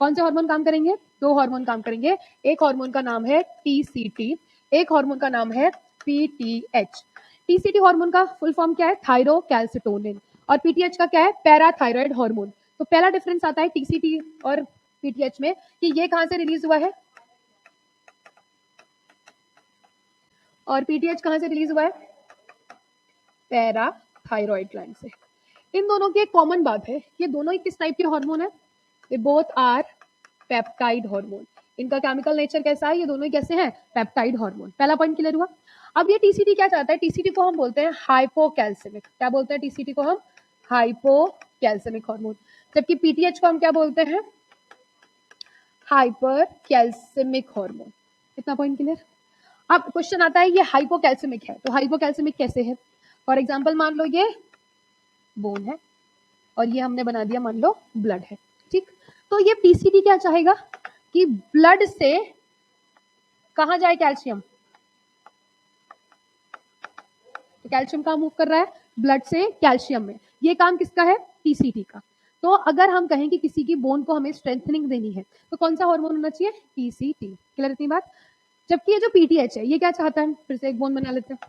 कौन से हार्मोन काम करेंगे? 2 हार्मोन काम करेंगे। एक हार्मोन का नाम है टीसीटी, एक हार्मोन का नाम है पीटीएच। टीसीटी हार्मोन का फुल फॉर्म क्या है? थायरोकैल्सिटोनिन। और पीटीएच का क्या है? Parathyroid hormone. तो पहला डिफरेंस आता है टीसीटी और पीटीएच में कि ये कहां से रिलीज हुआ है और पीटीएच कहां से रिलीज हुआ है? पैराथायरॉइड ग्लैंड से। इन दोनों की एक कॉमन बात है, ये दोनों ही किस टाइप के हार्मोन है? They both are peptide hormone. इनका केमिकल नेचर कैसा है? ये दोनों ही कैसे हैं? Peptide hormone. पहला पॉइंट क्लियर हुआ। अब ये टीसीटी क्या चाहता है? टीसीटी को हम बोलते हैं हाइपोकैल्सिमिक। क्या बोलते हैं टीसीटी को हम? Hypocalcaemic hormone. जबकि पीटीएच को हम क्या बोलते हैं? हाइपरकैल्सिमिक हार्मोन। कितना पॉइंट क्लियर? अब क्वेश्चन आता है ये हाइपोकैल्सिमिक है, तो हाइपोकैल्सिमिक कैसे है? फॉर एग्जाम्पल मान लो ये बोन है और ये हमने बना दिया मान लो ब्लड है, ठीक। तो ये टीसीटी क्या चाहेगा कि ब्लड से कहां जाए कैल्शियम? तो कैल्शियम कहां मूव कर रहा है? ब्लड से कैल्शियम में। ये काम किसका है? टीसीटी का। तो अगर हम कहें कि किसी की बोन को हमें स्ट्रेंथनिंग देनी है तो कौन सा हार्मोन होना चाहिए? टीसीटी। क्लियर इतनी बात? जबकि ये जो पीटीएच है ये क्या चाहता है? फिर से एक बोन बना लेते हैं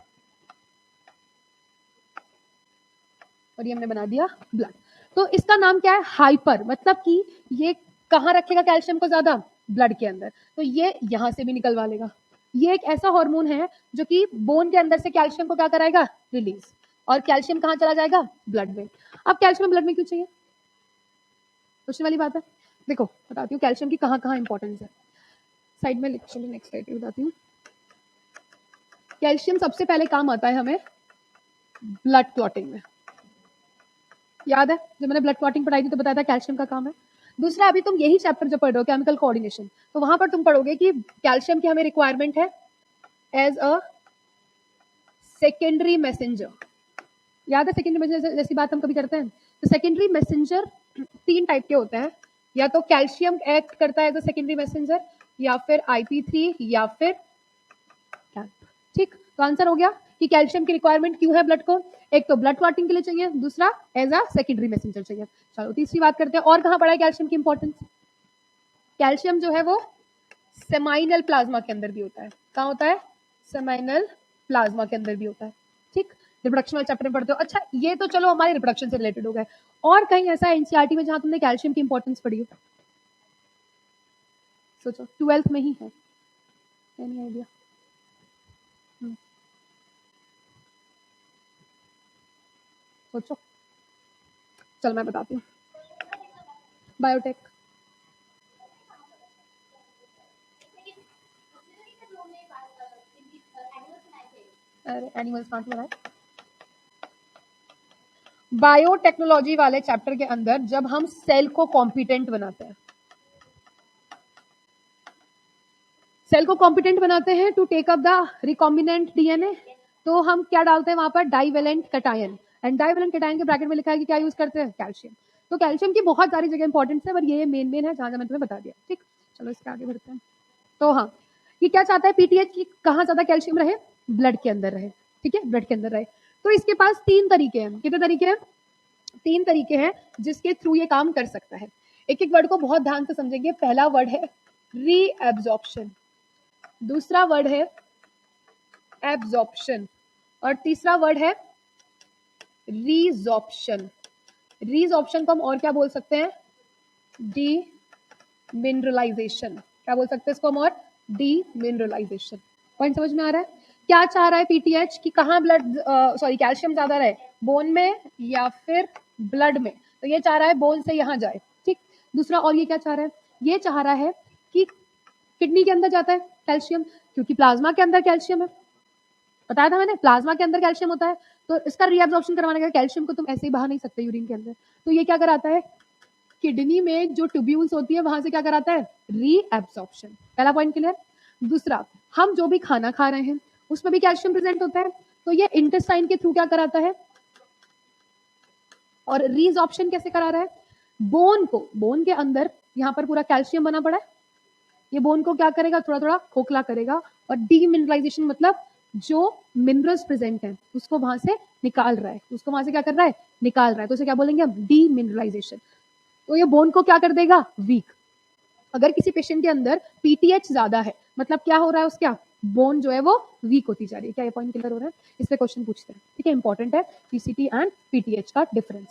और ये हमने बना दिया ब्लड। तो इसका नाम क्या है? हाइपर, मतलब कि ये कहाँ रखेगा कैल्शियम को ज्यादा? ब्लड के अंदर। तो ये यहां से भी निकलवा लेगा। ये एक ऐसा हार्मोन है जो कि बोन के अंदर से कैल्शियम को क्या कराएगा? रिलीज। और कैल्शियम कहाँ चला जाएगा? ब्लड में। अब कैल्शियम ब्लड में क्यों चाहिए? क्वेश्चन वाली बात है। देखो बताती हूँ कैल्शियम की कहाँ कहाँ इंपॉर्टेंस है। साइड में लिख, चलो नेक्स्ट साइड में बताती हूँ। कैल्शियम सबसे पहले काम आता है हमें ब्लड क्लॉटिंग में। याद है जब मैंने ब्लड क्लॉटिंग पढ़ाई थी तो बताया था कैल्शियम का काम है। दूसरा, अभी तुम यही चैप्टर जो पढ़ रहे हो केमिकल कोऑर्डिनेशन, तो वहां पर तुम पढ़ोगे कि कैल्शियम की हमें रिक्वायरमेंट है एज अ सेकेंडरी मैसेंजर। याद है सेकेंडरी मैसेंजर जैसी बात हम कभी करते हैं? तो सेकेंडरी मैसेंजर 3 टाइप के होते हैं, या तो कैल्शियम एक्ट करता है एज अ सेकेंडरी मैसेंजर, या फिर IP3, या फिर कैल्प। ठीक, तो आंसर हो गया कि कैल्शियम की रिक्वायरमेंट क्यों है ब्लड को? एक तो ब्लड क्लॉटिंग के लिए चाहिए, दूसरा एज अ सेकेंडरी मैसेंजर चाहिए। चलो तीसरी बात करते हैं, और कहाँ पड़ा है कैल्शियम की इंपॉर्टेंस? कैल्शियम जो है वो सेमाइनल प्लाज्मा के अंदर भी होता है। कहाँ होता है? सेमाइनल प्लाज्मा के अंदर भी होता है। ठीक, रिप्रोडक्शन वाले चैप्टर में पढ़ते हो। अच्छा, ये तो चलो हमारे रिप्रोडक्शन से रिलेटेड हो गए। और कहीं ऐसा एनसीईआरटी में जहां तुमने कैल्शियम की इंपॉर्टेंस पढ़ी हो? सोचो, 12th में ही है। Any idea? सोचो, चलो मैं बताती हूँ। बायोटेक। अरे एनिमल्स कहाँ बनाए? बायोटेक्नोलॉजी वाले चैप्टर के अंदर जब हम सेल को कॉम्पिटेंट बनाते हैं, सेल को कॉम्पिटेंट बनाते हैं to take up the recombinant DNA, तो हम क्या डालते हैं वहां पर? Divalent cation. And divalent cation के ब्रैकेट में लिखा है कि क्या यूज करते हैं? कैल्शियम। तो कैल्शियम की बहुत सारी जगह इंपॉर्टेंस है, पर ये मेन है जहां मैंने तुम्हें बता दिया। ठीक, चलो इसके आगे बढ़ते हैं। तो हाँ, ये क्या चाहता है पीटीएच की कहाँ ज्यादा कैल्शियम रहे? ब्लड के अंदर रहे। ठीक है, ब्लड के अंदर रहे। तो इसके पास 3 तरीके हैं। कितने तरीके हैं? 3 तरीके हैं जिसके थ्रू ये काम कर सकता है। एक एक वर्ड को बहुत ध्यान से समझेंगे। पहला वर्ड है रीएब्जॉर्प्शन, दूसरा वर्ड है एब्जॉर्प्शन, और तीसरा वर्ड है रीजॉर्प्शन। रीजॉर्प्शन को हम और क्या बोल सकते हैं? Demineralisation. क्या बोल सकते हैं इसको हम? और डी मिनरलाइजेशन। पॉइंट समझ में आ रहा है? क्या चाह रहा है पीटीएच कि कहाँ ब्लड सॉरी कैल्शियम ज्यादा रहे, बोन में या फिर ब्लड में? तो ये चाह रहा है बोन से यहाँ जाए। ठीक, दूसरा, और ये क्या चाह रहा है? ये चाह रहा है कि किडनी के अंदर जाता है कैल्शियम, क्योंकि प्लाज्मा के अंदर कैल्शियम है। बताया था मैंने, प्लाज्मा के अंदर कैल्शियम होता है, तो इसका रीअब्जॉर्प्शन करवाने का, कैल्शियम को तुम ऐसे ही बहा नहीं सकते यूरिन के अंदर, तो ये क्या कराता है? किडनी में जो ट्यूब्यूल्स होती है वहां से क्या कराता है? रीअब्जॉर्प्शन। पहला पॉइंट क्लियर। दूसरा, हम जो भी खाना खा रहे हैं उसमें भी कैल्शियम प्रेजेंट होता है, तो ये इंटेस्टाइन के थ्रू क्या कराता है? और रीअब्जॉर्प्शन कैसे करा रहा है? बोन को, बोन के अंदर यहाँ पर पूरा कैल्शियम बना पड़ा है, ये बोन को क्या करेगा? थोड़ा थोड़ा खोखला करेगा, और डीमिनरलाइजेशन मतलब जो मिनरल्स प्रेजेंट हैं उसको वहां से निकाल रहा है, उसको वहां से क्या कर रहा है? निकाल रहा है। तो उसे क्या बोलेंगे हम? डीमिनरलाइजेशन। तो ये बोन को क्या कर देगा? वीक। अगर किसी पेशेंट के अंदर पीटीएच ज्यादा है, मतलब क्या हो रहा है, उसका बोन जो है वो वीक होती जा रही है। क्या ये पॉइंट क्लियर हो रहा है? इस पे क्वेश्चन पूछते हैं, ठीक है, इंपॉर्टेंट है पीसीटी एंड पीटीएच का डिफरेंस।